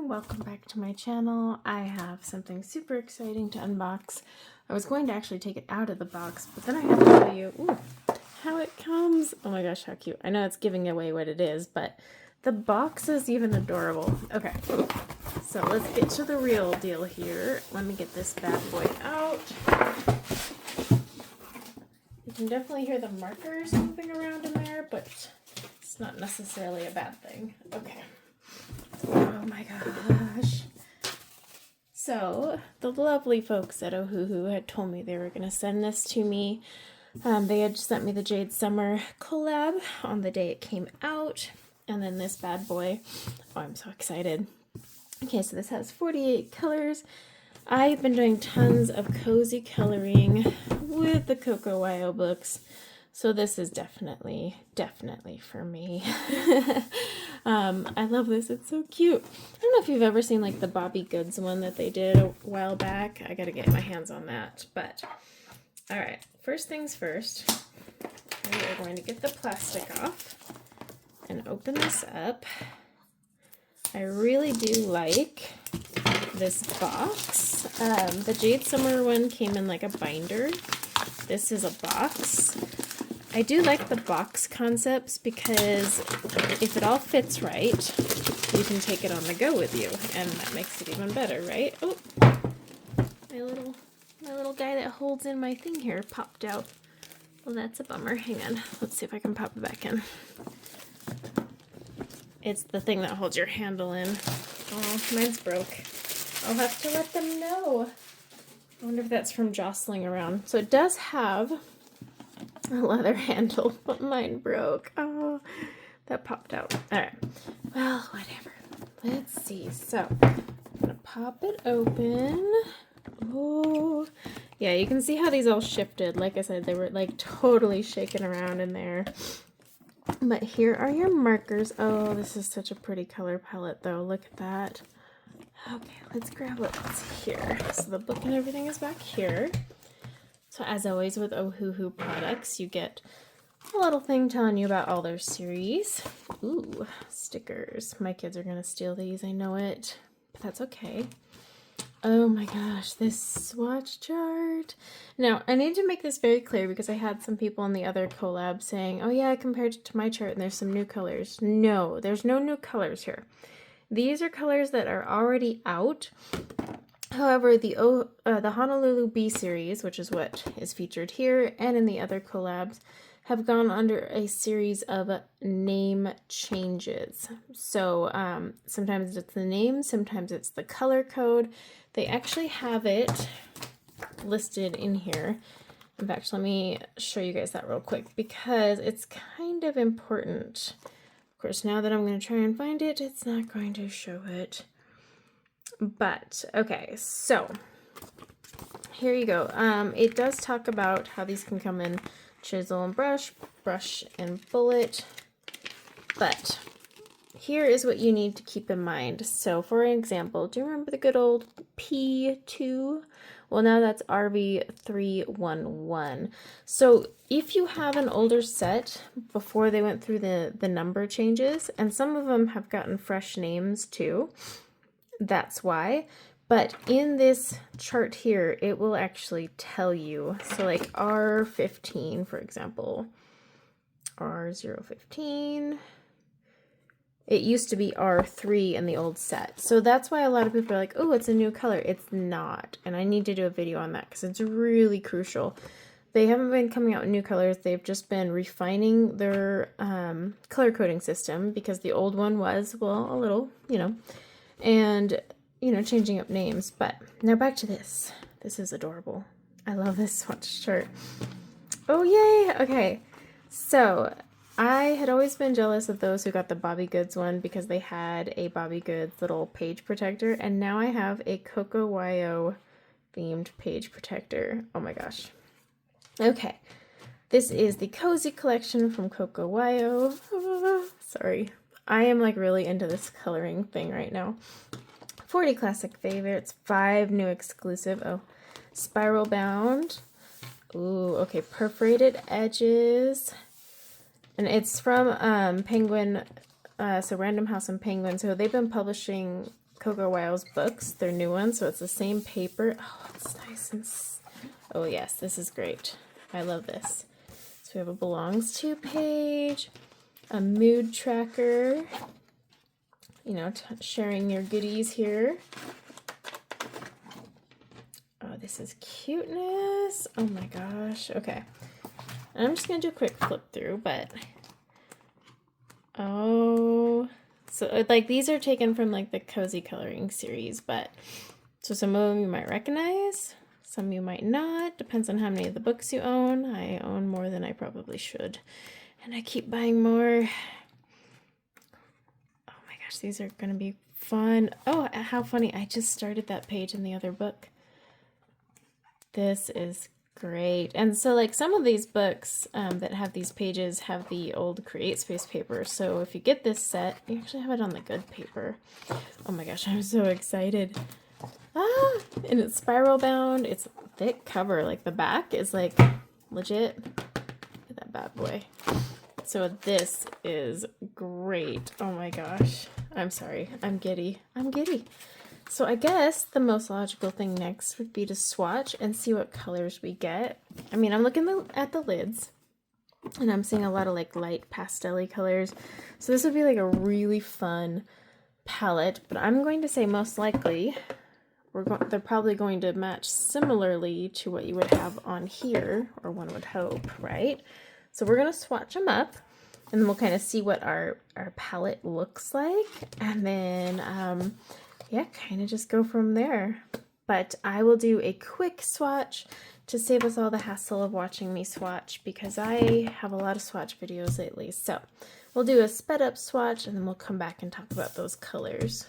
everyone, welcome back to my channel. I have something super exciting to unbox. I was going to actually take it out of the box, but then I have to show you how it comes. Oh my gosh, how cute. I know it's giving away what it is, but the box is even adorable. Okay, so let's get to the real deal here. Let me get this bad boy out. You can definitely hear the markers moving around in there, but it's not necessarily a bad thing. Okay. Oh my gosh. So, the lovely folks at Ohuhu had told me they were going to send this to me. They had sent me the Jade Summer collab on the day it came out. And then this bad boy. Oh, I'm so excited. Okay, so this has 48 colors. I've been doing tons of cozy coloring with the Coco Wyo books. So this is definitely for me. I love this. It's so cute. I don't know if you've ever seen like the Bobby Goods one that they did a while back. I gotta get my hands on that. But, all right. First things first, we are going to get the plastic off and open this up. I really do like this box. The Jade Summer one came in like a binder. This is a box. I do like the box concepts because if it all fits right, you can take it on the go with you, and that makes it even better, right? Oh, my little guy that holds in my thing here popped out. Well, that's a bummer. Hang on. Let's see if I can pop it back in. It's the thing that holds your handle in. Oh, mine's broke. I'll have to let them know. I wonder if that's from jostling around. So it does have a leather handle, but mine broke. Oh, that popped out. All right. Well, whatever. Let's see. So I'm gonna pop it open. Oh, yeah. You can see how these all shifted. Like I said, they were like totally shaking around in there. But here are your markers. Oh, this is such a pretty color palette, though. Look at that. Okay, let's grab what's here. So the book and everything is back here. So as always with Ohuhu products, you get a little thing telling you about all their series. Ooh, stickers. My kids are going to steal these, I know it, but that's okay. Oh my gosh, this swatch chart. Now, I need to make this very clear because I had some people in the other collab saying, oh yeah, I compared it to my chart and there's some new colors. No, there's no new colors here. These are colors that are already out. However, the Honolulu B series, which is what is featured here and in the other collabs, have gone under a series of name changes. So sometimes it's the name, sometimes it's the color code. They actually have it listed in here. In fact, let me show you guys that real quick because it's kind of important. Of course, now that I'm going to try and find it, it's not going to show it. But, okay, so here you go. It does talk about how these can come in chisel and brush, brush and bullet, but here is what you need to keep in mind. So, for example, do you remember the good old P2? Well, now that's RV311. So, if you have an older set before they went through the number changes, and some of them have gotten fresh names too, that's why. But in this chart here, it will actually tell you. So like R15, for example, R015, it used to be R3 in the old set. So that's why a lot of people are like, oh, it's a new color. It's not. And I need to do a video on that because it's really crucial. They haven't been coming out with new colors. They've just been refining their color coding system because the old one was, well, a little, and changing up names. But now back to this. This is adorable. I love this swatch chart. Oh, yay! Okay, so I had always been jealous of those who got the Bobby Goods one because they had a Bobby Goods little page protector, and now I have a Coco Wyo themed page protector. Oh my gosh. Okay, this is the Cozy Collection from Coco Wyo. Sorry. I am like really into this coloring thing right now. 40 classic favorites, 5 new exclusive. Oh, spiral bound. Ooh, okay, perforated edges. And it's from Penguin, so Random House and Penguin. So they've been publishing Coco Wyo's books, their new ones, so it's the same paper. Oh, it's nice and oh yes, this is great. I love this. So we have a belongs to page, a mood tracker, you know, sharing your goodies here. Oh, this is cuteness. Oh my gosh. Okay. I'm just going to do a quick flip through, but oh, so like these are taken from like the Cozy Coloring series, but so some of them you might recognize, some you might not. Depends on how many of the books you own. I own more than I probably should, and I keep buying more. Oh my gosh, these are going to be fun. Oh, how funny. I just started that page in the other book. This is great. And so like some of these books that have these pages have the old Create Space paper. So if you get this set, you actually have it on the good paper. Oh my gosh, I'm so excited. Ah, and it's spiral bound. It's a thick cover. Like the back is like legit. Look at that bad boy. So this is great. Oh my gosh. I'm sorry. I'm giddy. I'm giddy. So I guess the most logical thing next would be to swatch and see what colors we get. I mean, I'm looking at the lids and I'm seeing a lot of like light pastel-y colors. So this would be like a really fun palette, but I'm going to say most likely they're probably going to match similarly to what you would have on here, or one would hope, right? So we're going to swatch them up and then we'll kind of see what our palette looks like. And then, yeah, kind of just go from there. But I will do a quick swatch to save us all the hassle of watching me swatch, because I have a lot of swatch videos lately. So we'll do a sped up swatch and then we'll come back and talk about those colors.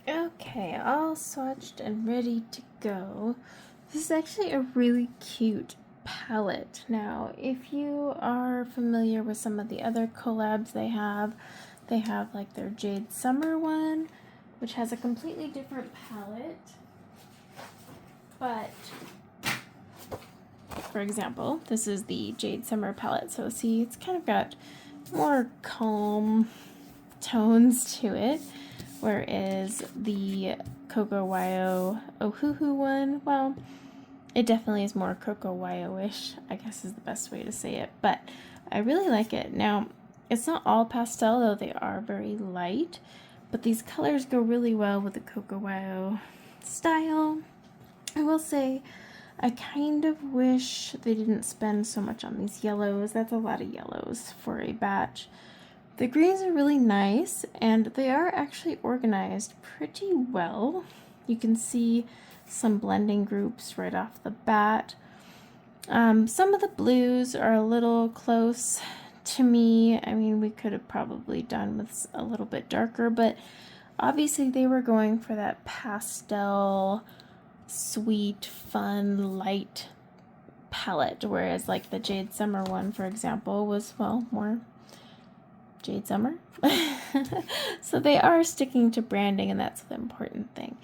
Okay, all swatched and ready to go. This is actually a really cute palette. Now, if you are familiar with some of the other collabs they have like their Jade Summer one, which has a completely different palette. But, for example, this is the Jade Summer palette. So see, it's kind of got more calm tones to it. Whereas the Coco Wyo Ohuhu one, well, it definitely is more Coco Wyo-ish, I guess is the best way to say it. But I really like it. Now, it's not all pastel, though they are very light. But these colors go really well with the Coco Wyo style. I will say, I kind of wish they didn't spend so much on these yellows. That's a lot of yellows for a batch. The greens are really nice, and they are actually organized pretty well. You can see some blending groups right off the bat. Some of the blues are a little close to me. I mean, we could have probably done with a little bit darker, but obviously they were going for that pastel, sweet, fun, light palette, whereas like the Jade Summer one, for example, was, well, more Jade Summer. So they are sticking to branding, and that's the important thing.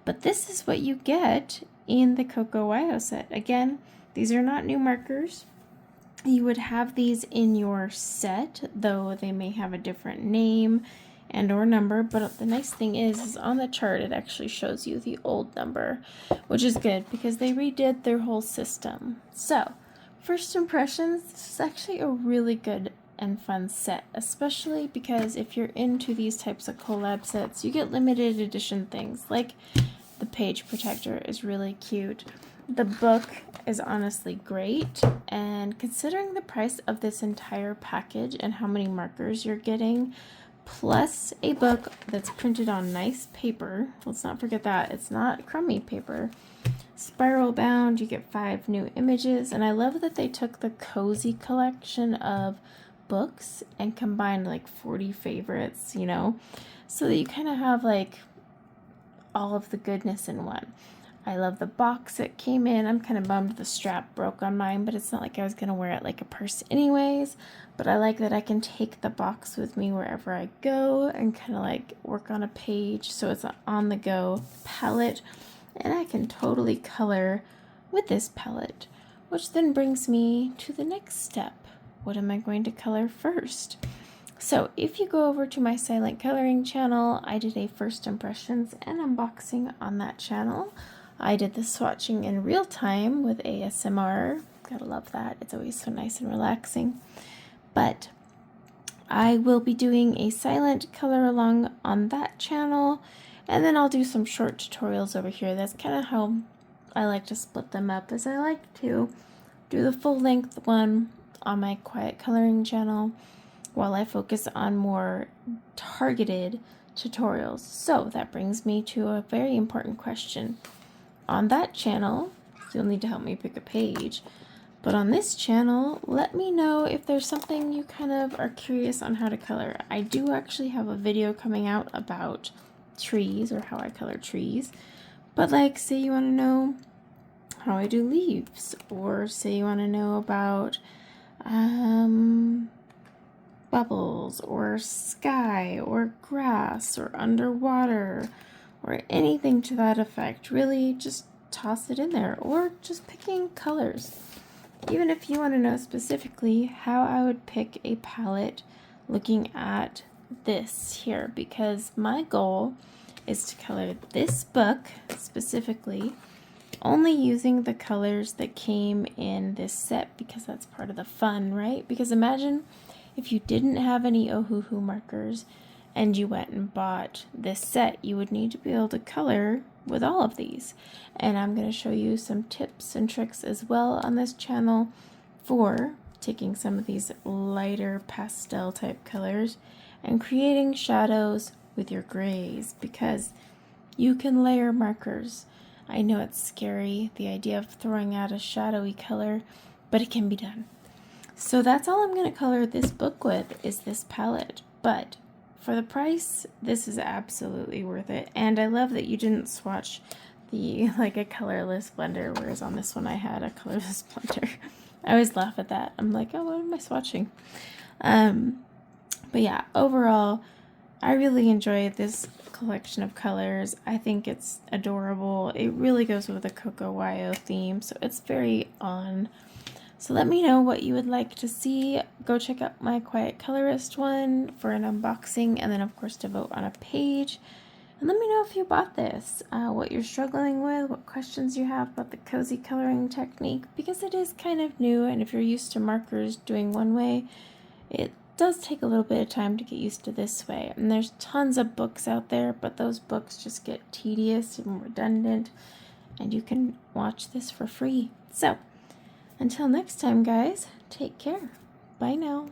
But this is what you get in the Coco Wyo set. Again, these are not new markers. You would have these in your set, though they may have a different name and or number, but the nice thing is on the chart it actually shows you the old number, which is good because they redid their whole system. So first impressions, this is actually a really good and fun set, especially because if you're into these types of collab sets, you get limited edition things like the page protector is really cute. The book is honestly great, and considering the price of this entire package and how many markers you're getting, plus a book that's printed on nice paper, let's not forget that, it's not crummy paper, spiral bound, you get 5 new images, and I love that they took the cozy collection of books and combined like 40 favorites, you know, so that you kind of have like all of the goodness in one. I love the box it came in. I'm kind of bummed the strap broke on mine, but it's not like I was going to wear it like a purse anyways. But I like that I can take the box with me wherever I go and kind of like work on a page. So it's an on-the-go palette, and I can totally color with this palette, which then brings me to the next step. What am I going to color first? So if you go over to my silent coloring channel, I did a first impressions and unboxing on that channel. I did the swatching in real time with ASMR. Gotta love that. It's always so nice and relaxing. But I will be doing a silent color along on that channel, and then I'll do some short tutorials over here. That's kind of how I like to split them up, as I like to do the full length one on my quiet coloring channel while I focus on more targeted tutorials. So that brings me to a very important question. On that channel, you'll need to help me pick a page, but on this channel, let me know if there's something you kind of are curious on how to color. I do actually have a video coming out about trees, or how I color trees, but like, say you want to know how I do leaves, or say you want to know about bubbles, or sky, or grass, or underwater, or anything to that effect. Really just toss it in there, or just picking colors. Even if you want to know specifically how I would pick a palette looking at this here, because my goal is to color this book specifically only using the colors that came in this set, because that's part of the fun, right? Because imagine if you didn't have any Ohuhu markers and you went and bought this set, you would need to be able to color with all of these. And I'm going to show you some tips and tricks as well on this channel for taking some of these lighter pastel type colors and creating shadows with your grays, because you can layer markers. I know it's scary, the idea of throwing out a shadowy color, but it can be done. So that's all I'm going to color this book with, is this palette. But for the price, this is absolutely worth it. And I love that you didn't swatch the like a colorless blender, whereas on this one I had a colorless blender. I always laugh at that. I'm like, oh, what am I swatching? But yeah, overall, I really enjoyed this collection of colors. I think it's adorable. It really goes with the Coco Wyo theme, so it's very on. So let me know what you would like to see. Go check out my Quiet Colorist one for an unboxing, and then of course to vote on a page. And let me know if you bought this, what you're struggling with, what questions you have about the cozy coloring technique, because it is kind of new, and if you're used to markers doing one way, it does take a little bit of time to get used to this way. And there's tons of books out there, but those books just get tedious and redundant, and you can watch this for free. So until next time, guys, take care. Bye now.